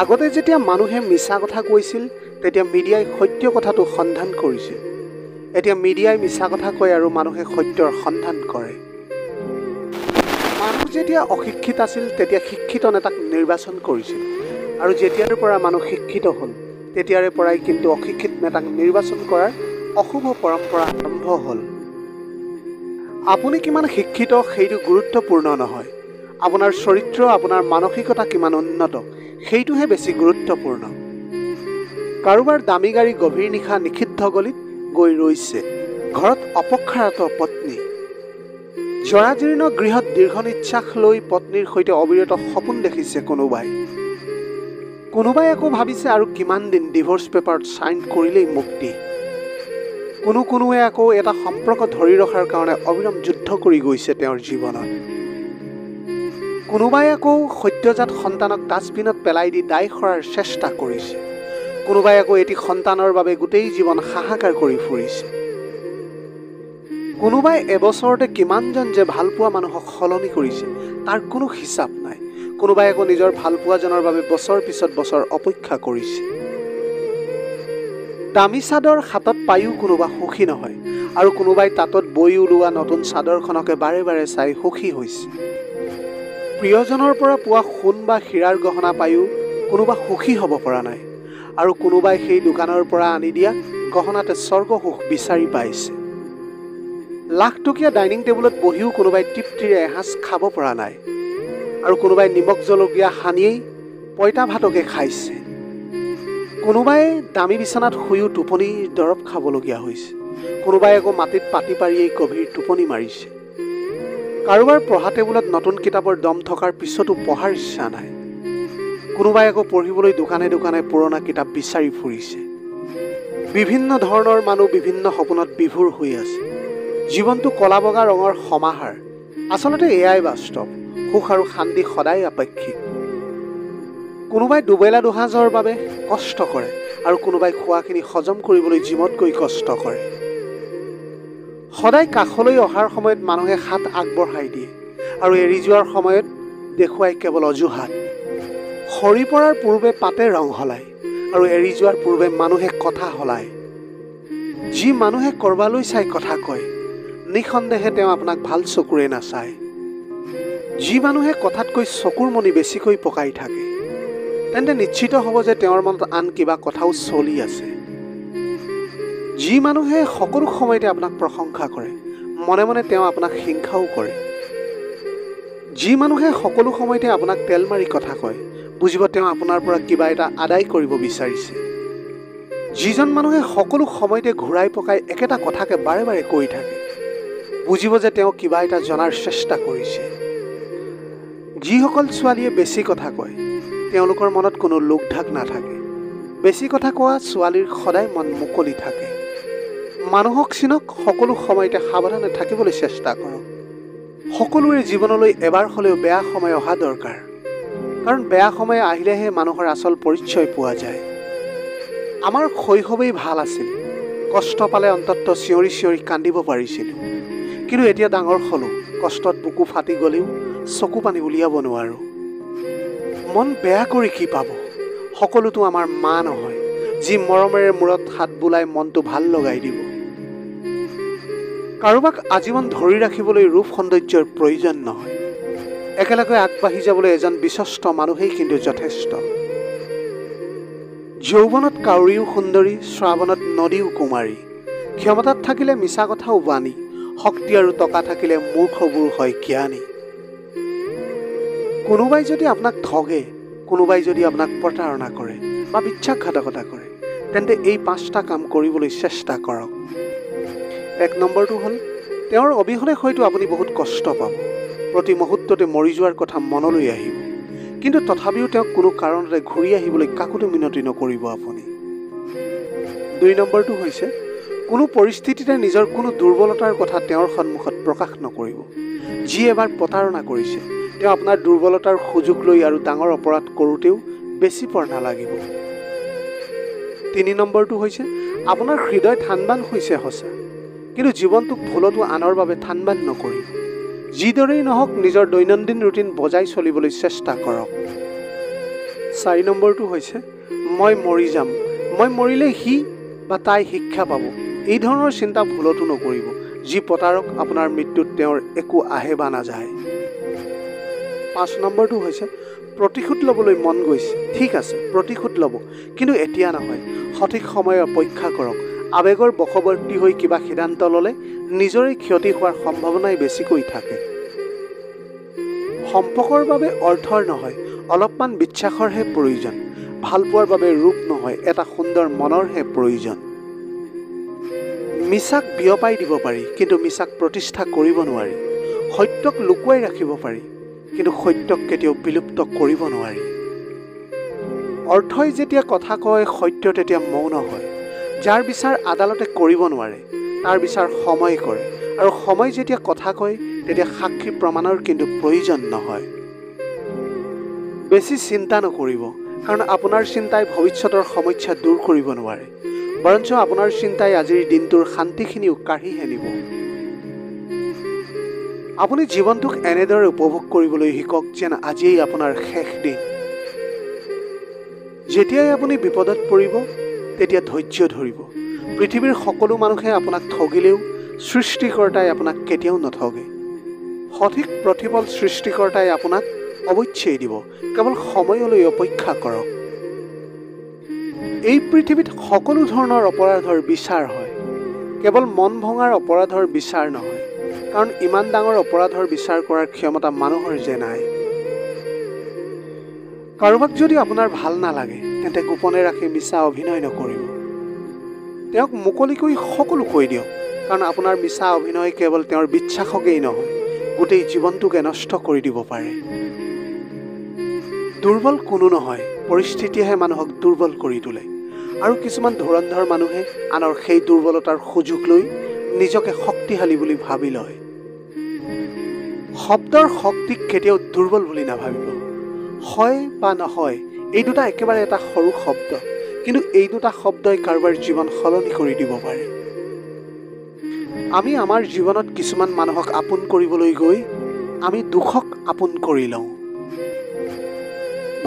আগতে যেতিয়া মানুহে মিছা কথা কৈছিল তেতিয়া মিডিয়াই সত্য কথাটো সন্ধান কৰিছিল। এতিয়া মিডিয়াই মিছা কথা কয় আৰু মানুহে সত্যৰ সন্ধান কৰে। মানুহ যেতিয়া অশিক্ষিত আছিল তেতিয়া শিক্ষিত নেতাক নিৰ্বাচন কৰিছিল, আৰু যেতিয়াৰ পৰা মানুহ শিক্ষিত হ'ল তেতিয়াৰে পৰাই কিন্তু অশিক্ষিত নেতাক নিৰ্বাচন কৰাৰ অশুভ পৰম্পৰা আৰম্ভ হ'ল। আপুনি কিমান শিক্ষিত সেইটো গুৰুত্বপূৰ্ণ নহয়, আপোনাৰ চৰিত্ৰ, আপোনাৰ মানসিকতা কিমান উন্নত সেইটোহে বেছি গুৰুত্বপূৰ্ণ। কাৰোবাৰ দামী গাড়ী গভীৰ নিশা নিষিদ্ধ গলিত গৈ ৰৈছে, ঘৰত অপক্ষাৰত পত্নী। জৰাজীৰ্ণ গৃহত দীৰ্ঘ নিশ্বাস লৈ পত্নীৰ সৈতে অবিৰত সপোন দেখিছে কোনোবাই আকৌ ভাবিছে আৰু কিমান দিন ডিভোৰ্চ পেপাৰত চাইন কৰিলেই মুক্তি। কোনোৱে আকৌ এটা সম্পৰ্ক ধৰি ৰখাৰ কাৰণে অবিৰাম যুদ্ধ কৰি গৈছে তেওঁৰ জীৱনত। কোনোবাই আকৌ সদ্যজাত সন্তানক ডাষ্টবিনত পেলাই দি দায় সৰাৰ চেষ্টা কৰিছে। কোনোবাই আকৌ এটি সন্তানৰ বাবে গোটেই জীৱন হাহাকাৰ কৰি ফুৰিছে। কোনোবাই এবছৰতে কিমানজন যে ভালপোৱা মানুহক সলনি কৰিছে তাৰ কোনো হিচাপ নাই। কোনোবাই আকৌ নিজৰ ভালপোৱাজনৰ বাবে বছৰ পিছত বছৰ অপেক্ষা কৰিছে। দামী চাদৰ হাতত পায়ো কোনোবা সুখী নহয়, আৰু কোনোবাই তাঁতত বৈ ওলোৱা নতুন চাদৰখনকে বাৰে বাৰে চাই সুখী হৈছে। প্ৰিয়জনৰ পৰা পোৱা সোণ বা হীৰাৰ গহনা পায়ো কোনোবা সুখী হ'ব পৰা নাই, আৰু কোনোবাই সেই দোকানৰ পৰা আনি দিয়া গহনাতে স্বৰ্গ সুখ বিচাৰি পাইছে। লাখটকীয়া ডাইনিং টেবুলত বহিও কোনোবাই তৃপ্তিৰে এসাঁজ খাব পৰা নাই, আৰু কোনোবাই নিমখ জলকীয়া সানিয়েই পঁইতা ভাতকে খাইছে। কোনোবাই দামী বিচনাত শুইও টোপনিৰ দৰৱ খাবলগীয়া হৈছে। কোনোবাই আকৌ মাটিত পাতি পাৰিয়েই গভীৰ টোপনি মাৰিছে। কাৰোবাৰ পঢ়া টেবুলত নতুন কিতাপৰ দম থকাৰ পিছতো পঢ়াৰ ইচ্ছা নাই। কোনোবাই আকৌ পঢ়িবলৈ দোকানে দোকানে পুৰণা কিতাপ বিচাৰি ফুৰিছে। বিভিন্ন ধৰণৰ মানুহ বিভিন্ন সপোনত বিভোৰ হৈ আছে। জীৱনটো কলা বগা ৰঙৰ সমাহাৰ। আচলতে এয়াই বাস্তৱ। সুখ আৰু শান্তি সদায় আপেক্ষিক। কোনোবাই দুবেলা দুসাঁজৰ বাবে কষ্ট কৰে, আৰু কোনোবাই খোৱাখিনি হজম কৰিবলৈ জিমত গৈ কষ্ট কৰে। সদায় কাষলৈ অহাৰ সময়ত মানুহে হাত আগবঢ়াই দিয়ে, আৰু এৰি যোৱাৰ সময়ত দেখুৱাই কেৱল অজুহাত। সৰি পৰাৰ পূৰ্বে পাতে ৰং সলায়, আৰু এৰি যোৱাৰ পূৰ্বে মানুহে কথা সলায়। যি মানুহে কৰবালৈ চাই কথা কয়, নিঃসন্দেহে তেওঁ আপোনাক ভাল চকুৰে নাচায়। যি মানুহে কথাতকৈ চকুৰ মণি বেছিকৈ পকাই থাকে, তেন্তে নিশ্চিত হ'ব যে তেওঁৰ মনত আন কিবা কথাও চলি আছে। যি মানুহে সকলো সময়তে আপোনাক প্ৰশংসা কৰে, মনে মনে তেওঁ আপোনাক হিংসাও কৰে। যি মানুহে সকলো সময়তে আপোনাক তেল মাৰি কথা কয়, বুজিব তেওঁ আপোনাৰ পৰা কিবা এটা আদায় কৰিব বিচাৰিছে। যিজন মানুহে সকলো সময়তে ঘূৰাই পকাই একেটা কথাকে বাৰে বাৰে কৈ থাকে, বুজিব যে তেওঁ কিবা এটা জনাৰ চেষ্টা কৰিছে। যিসকল ছোৱালীয়ে বেছি কথা কয় তেওঁলোকৰ মনত কোনো লোকঢাক নাথাকে। বেছি কথা কোৱা ছোৱালীৰ সদায় মন মুকলি থাকে। মানুহক চিনক, সকলো সময়তে সাৱধানে থাকিবলৈ চেষ্টা কৰক। সকলোৰে জীৱনলৈ এবাৰ হ'লেও বেয়া সময় অহা দৰকাৰ, কাৰণ বেয়া সময় আহিলেহে মানুহৰ আচল পৰিচয় পোৱা যায়। আমাৰ শৈশৱেই ভাল আছিল। কষ্ট পালে অন্ততঃ চিঞৰি চিঞৰি কান্দিব পাৰিছিলোঁ, কিন্তু এতিয়া ডাঙৰ হ'লো, কষ্টত বুকু ফাটি গ'লেও চকু পানী উলিয়াব নোৱাৰোঁ। মন বেয়া কৰি কি পাব? সকলোতো আমাৰ মা নহয়, যি মৰমেৰে মূৰত হাত বোলাই মনটো ভাল লগাই দিব। কাৰোবাক আজীৱন ধৰি ৰাখিবলৈ ৰূপ সৌন্দৰ্যৰ প্ৰয়োজন নহয়। একেলগে আগবাঢ়ি যাবলৈ এজন বিশ্বস্ত মানুহেই কিন্তু যথেষ্ট। যৌৱনত কাউৰীও সুন্দৰী, শ্ৰাৱণত নদীও কুমাৰী। ক্ষমতাত থাকিলে মিছা কথাও বাণী, শক্তি আৰু টকা থাকিলে মূৰ্খবোৰ হয় জ্ঞানী। কোনোবাই যদি আপোনাক ঠগে, কোনোবাই যদি আপোনাক প্ৰতাৰণা কৰে বা বিশ্বাসঘাতকতা কৰে, তেন্তে এই 5টা কাম কৰিবলৈ চেষ্টা কৰক। 1 নম্বৰটো হ'ল, তেওঁৰ অবিহনে হয়তো আপুনি বহুত কষ্ট পাব। প্ৰতি মুহূৰ্ততে মৰি যোৱাৰ কথা মনলৈ আহিব, কিন্তু তথাপিও তেওঁক কোনো কাৰণতে ঘূৰি আহিবলৈ কাকোতো মিনতি নকৰিব আপুনি। 2 নম্বৰটো হৈছে, কোনো পৰিস্থিতিতে নিজৰ কোনো দুৰ্বলতাৰ কথা তেওঁৰ সন্মুখত প্ৰকাশ নকৰিব। যি এবাৰ প্ৰতাৰণা কৰিছে তেওঁ আপোনাৰ দুৰ্বলতাৰ সুযোগ লৈ আৰু ডাঙৰ অপৰাধ কৰোঁতেও বেছি পৰ নালাগিব। 3 নম্বৰটো হৈছে, আপোনাৰ হৃদয় থানবান হৈছে সঁচা, কিন্তু জীৱনটোক ভুলতো আনৰ বাবে থানবান নকৰিব। যিদৰেই নহওক নিজৰ দৈনন্দিন ৰুটিন বজাই চলিবলৈ চেষ্টা কৰক। 4 নম্বৰটো হৈছে মই মৰি যাম, মই মৰিলে সি বা তাই শিক্ষা পাব। এই ধৰণৰ চিন্তা ভুলতো নকৰিব, যি প্ৰতাৰক আপোনাৰ মৃত্যুত তেওঁৰ একো আহে বা নাযায়। 5 নম্বৰটো হৈছে প্ৰতিশোধ ল'বলৈ মন গৈছে, ঠিক আছে প্ৰতিশোধ ল'ব, কিন্তু এতিয়া নহয়, সঠিক সময় অপেক্ষা কৰক। আৱেগৰ বশৱৰ্তী হৈ কিবা সিদ্ধান্ত ল'লে নিজৰে ক্ষতি হোৱাৰ সম্ভাৱনাই বেছিকৈ থাকে। সম্পৰ্কৰ বাবে অৰ্থৰ নহয়, অলপমান বিশ্বাসৰহে প্ৰয়োজন। ভাল পোৱাৰ বাবে ৰূপ নহয়, এটা সুন্দৰ মনৰহে প্ৰয়োজন। মিছাক বিয়পাই দিব পাৰি, কিন্তু মিছাক প্ৰতিষ্ঠা কৰিব নোৱাৰি। সত্যক লুকুৱাই ৰাখিব পাৰি, কিন্তু সত্যক কেতিয়াও বিলুপ্ত কৰিব নোৱাৰি। অৰ্থই যেতিয়া কথা কয়, সত্য তেতিয়া মৌন হয়। যাৰ বিচাৰ আদালতে কৰিব নোৱাৰে, তাৰ বিচাৰ সময় কৰে, আৰু সময় যেতিয়া কথা কয় তেতিয়া সাক্ষী প্ৰমাণৰ কিন্তু প্ৰয়োজন নহয়। বেছি চিন্তা নকৰিব, কাৰণ আপোনাৰ চিন্তাই ভৱিষ্যতৰ সমস্যা দূৰ কৰিব নোৱাৰে, বৰঞ্চ আপোনাৰ চিন্তাই আজিৰ দিনটোৰ শান্তিখিনিও কাঢ়ি আনিব। আপুনি জীৱনটোক এনেদৰে উপভোগ কৰিবলৈ শিকক যেন আজিয়েই আপোনাৰ শেষ দিন। যেতিয়াই আপুনি বিপদত পৰিব তেতিয়া ধৈৰ্য ধৰিব। পৃথিৱীৰ সকলো মানুহে আপোনাক ঠগিলেও সৃষ্টিকৰ্তাই আপোনাক কেতিয়াও নঠগে। সঠিক প্ৰতিফল সৃষ্টিকৰ্তাই আপোনাক অৱশ্যেই দিব, কেৱল সময়লৈ অপেক্ষা কৰক। এই পৃথিৱীত সকলো ধৰণৰ অপৰাধৰ বিচাৰ হয়, কেৱল মন ভঙাৰ অপৰাধৰ বিচাৰ নহয়, কাৰণ ইমান ডাঙৰ অপৰাধৰ বিচাৰ কৰাৰ ক্ষমতা মানুহৰ যে নাই। কাৰোবাক যদি আপোনাৰ ভাল নালাগে তেন্তে গোপনে ৰাখি মিছা অভিনয় নকৰিব। তেওঁক মুকলিকৈ সকলো কৈ দিয়ক, কাৰণ আপোনাৰ মিছা অভিনয় কেৱল তেওঁৰ বিশ্বাসকেই নহয়, গোটেই জীৱনটোকে নষ্ট কৰি দিব পাৰে। দুৰ্বল কোনো নহয়, পৰিস্থিতিয়েহে মানুহক দুৰ্বল কৰি তোলে, আৰু কিছুমান ধুৰন্ধৰ মানুহে আনৰ সেই দুৰ্বলতাৰ সুযোগ লৈ নিজকে শক্তিশালী বুলি ভাবি লয়। শব্দৰ শক্তিক কেতিয়াও দুৰ্বল বুলি নাভাবিব। হয় বা নহয়, এই দুটা একেবাৰে এটা সৰু শব্দ, কিন্তু এই দুটা শব্দই কাৰোবাৰ জীৱন সলনি কৰি দিব পাৰে। আমি আমাৰ জীৱনত কিছুমান মানুহক আপোন কৰিবলৈ গৈ আমি দুখক আপোন কৰি লওঁ।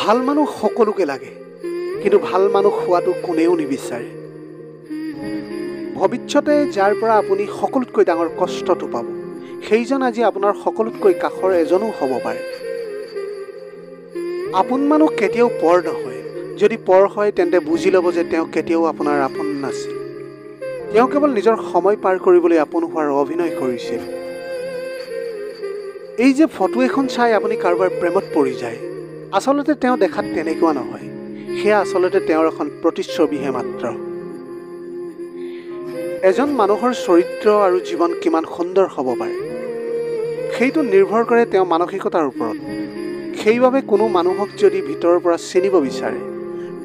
ভাল মানুহ সকলোকে লাগে, কিন্তু ভাল মানুহ হোৱাটো কোনেও নিবিচাৰে। ভৱিষ্যতে যাৰ পৰা আপুনি সকলোতকৈ ডাঙৰ কষ্টটো পাব, সেইজন আজি আপোনাৰ সকলোতকৈ কাষৰ এজনো হ'ব পাৰে। আপোন মানুহ কেতিয়াও পৰ নহয়, যদি পৰ হয় তেন্তে বুজি ল'ব যে তেওঁ কেতিয়াও আপোনাৰ আপোন নাছিল। তেওঁ কেৱল নিজৰ সময় পাৰ কৰিবলৈ আপোন হোৱাৰ অভিনয় কৰিছিল। এই যে ফটো এখন চাই আপুনি কাৰোবাৰ প্ৰেমত পৰি যায়, আচলতে তেওঁ দেখাত তেনেকুৱা নহয়, সেয়া আচলতে তেওঁৰ এখন প্ৰতিচ্ছবিহে মাত্ৰ। এজন মানুহৰ চৰিত্ৰ আৰু জীৱন কিমান সুন্দৰ হ'ব পাৰে, সেইটো নিৰ্ভৰ কৰে তেওঁৰ মানসিকতাৰ ওপৰত। সেইবাবে কোনো মানুহক যদি ভিতৰৰ পৰা চিনিব বিচাৰে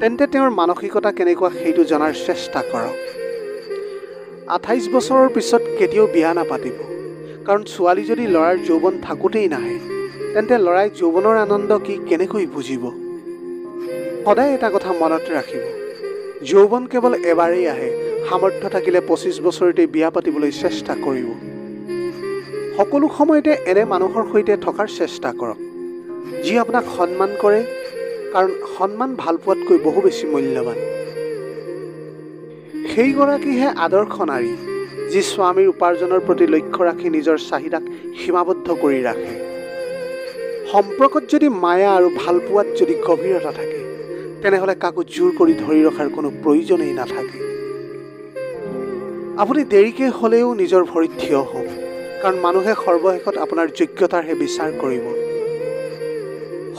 তেন্তে তেওঁৰ মানসিকতা কেনেকুৱা সেইটো জনাৰ চেষ্টা কৰক। 28 বছৰৰ পিছত কেতিয়াও বিয়া নাপাতিব, কাৰণ ছোৱালী যদি ল'ৰাৰ যৌৱন থাকোঁতেই নাহে তেন্তে ল'ৰাই যৌৱনৰ আনন্দ কি কেনেকৈ বুজিব। সদায় এটা কথা মনত ৰাখিব, যৌৱন কেৱল এবাৰেই আহে। সামৰ্থ্য থাকিলে 25 বছৰতে বিয়া পাতিবলৈ চেষ্টা কৰিব। সকলো সময়তে এনে মানুহৰ সৈতে থকাৰ চেষ্টা কৰক যি আপোনাক সন্মান কৰে, কাৰণ সন্মান ভাল পোৱাতকৈ বহু বেছি মূল্যৱান। সেইগৰাকীহে আদৰ্শ নাৰী যি স্বামীৰ উপাৰ্জনৰ প্ৰতি লক্ষ্য ৰাখি নিজৰ চাহিদাক সীমাবদ্ধ কৰি ৰাখে। সম্পৰ্কত যদি মায়া আৰু ভাল পোৱাত যদি গভীৰতা থাকে তেনেহ'লে কাকো জোৰ কৰি ধৰি ৰখাৰ কোনো প্ৰয়োজনেই নাথাকে। আপুনি দেৰিকৈ হ'লেও নিজৰ ভৰিত থিয় হওক, কাৰণ মানুহে সৰ্বশেষত আপোনাৰ যোগ্যতাৰহে বিচাৰ কৰিব।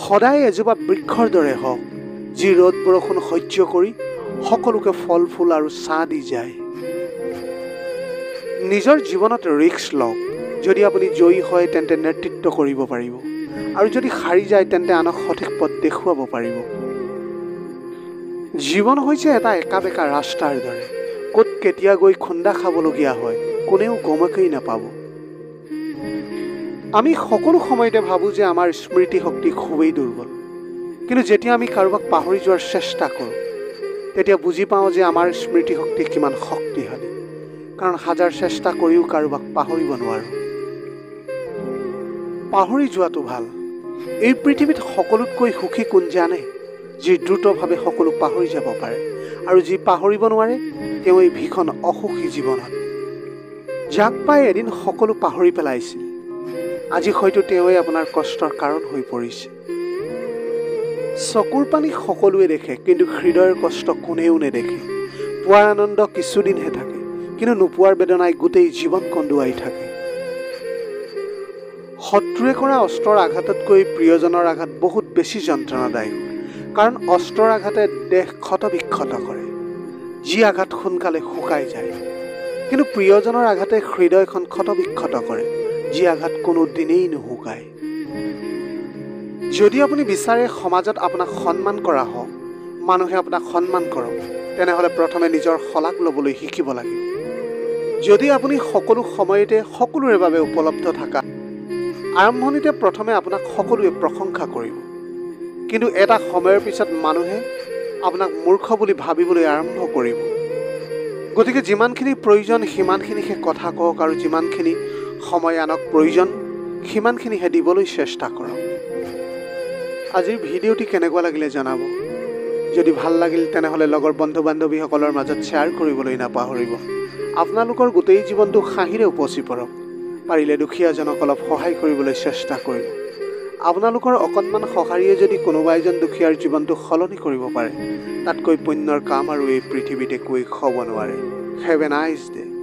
সদায় এজোপা বৃক্ষৰ দৰে হওক যি ৰ'দ বৰষুণ সহ্য কৰি সকলোকে ফল ফুল আৰু ছাঁ দি যায়। নিজৰ জীৱনত ৰিস্ক লওক, যদি আপুনি জয়ী হয় তেন্তে নেতৃত্ব কৰিব পাৰিব, আৰু যদি হাৰি যায় তেন্তে আনক সঠিক পথ দেখুৱাব পাৰিব। জীৱন হৈছে এটা একা বেকা ৰাস্তাৰ দৰে, ক'ত কেতিয়া গৈ খুন্দা খাবলগীয়া হয় কোনেও গমকেই নাপাব। আমি সকলো সময়তে ভাবোঁ যে আমাৰ স্মৃতি শক্তি খুবেই দুৰ্বল, কিন্তু যেতিয়া আমি কাৰোবাক পাহৰি যোৱাৰ চেষ্টা কৰোঁ তেতিয়া বুজি পাওঁ যে আমাৰ স্মৃতি শক্তি কিমান শক্তিশালী, কাৰণ হাজাৰ চেষ্টা কৰিও কাৰোবাক পাহৰিব নোৱাৰোঁ। পাহৰি যোৱাটো ভাল। এই পৃথিৱীত সকলোতকৈ সুখী কোন জানে? যি দ্ৰুতভাৱে সকলো পাহৰি যাব পাৰে আৰু যি পাহৰিব নোৱাৰে তেওঁ এই ভীষণ অসুখী জীৱনত যাক পাই এদিন সকলো পাহৰি পেলাইছিল আজি হয়তো তেওঁই আপোনাৰ কষ্টৰ কাৰণ হৈ পৰিছে চকুৰ পানী সকলোৱে দেখে কিন্তু হৃদয়ৰ কষ্ট কোনেও নেদেখে পোৱাৰ আনন্দ কিছুদিনহে থাকে কিন্তু নোপোৱাৰ বেদনাই গোটেই জীৱন কন্দুৱাই থাকে শত্ৰুৱে কৰা অস্ত্ৰৰ আঘাততকৈ প্ৰিয়জনৰ আঘাত বহুত বেছি যন্ত্ৰণাদায়ক কাৰণ অস্ত্ৰৰ আঘাতে দেহ ক্ষতবিক্ষত কৰে যি আঘাত সোনকালে শুকাই যায় কিন্তু প্ৰিয়জনৰ আঘাতে হৃদয়খন ক্ষতবিক্ষত কৰে যি আঘাত কোনো দিনেই নুশুকায় যদি আপুনি বিচাৰে সমাজত আপোনাক সন্মান কৰা হওক মানুহে আপোনাক সন্মান কৰক তেনেহ'লে প্ৰথমে নিজৰ শলাগ ল'বলৈ শিকিব লাগিব যদি আপুনি সকলো সময়তে সকলোৰে বাবে উপলব্ধ থকা আৰম্ভণিতে প্ৰথমে আপোনাক সকলোৱে প্ৰশংসা কৰিব কিন্তু এটা সময়ৰ পিছত মানুহে আপোনাক মূৰ্খ বুলি ভাবিবলৈ আৰম্ভ কৰিব গতিকে যিমানখিনি প্ৰয়োজন সিমানখিনিহে কথা কওক আৰু যিমানখিনি সময় আনক প্ৰয়োজন সিমানখিনিহে দিবলৈ চেষ্টা কৰক আজিৰ ভিডিঅ'টি কেনেকুৱা লাগিলে জনাব যদি ভাল লাগিল তেনেহ'লে লগৰ বন্ধু বান্ধৱীসকলৰ মাজত শ্বেয়াৰ কৰিবলৈ নাপাহৰিব আপোনালোকৰ গোটেই জীৱনটো হাঁহিৰে উপচি পৰক পাৰিলে দুখীয়াজনক অলপ সহায় কৰিবলৈ চেষ্টা কৰিব আপোনালোকৰ অকণমান সহাৰিয়ে যদি কোনোবা এজন দুখীয়াৰ জীৱনটো সলনি কৰিব পাৰে তাতকৈ পুণ্যৰ কাম আৰু এই পৃথিৱীত একোৱেই হ'ব নোৱাৰে হেভ এ নাইচ ডে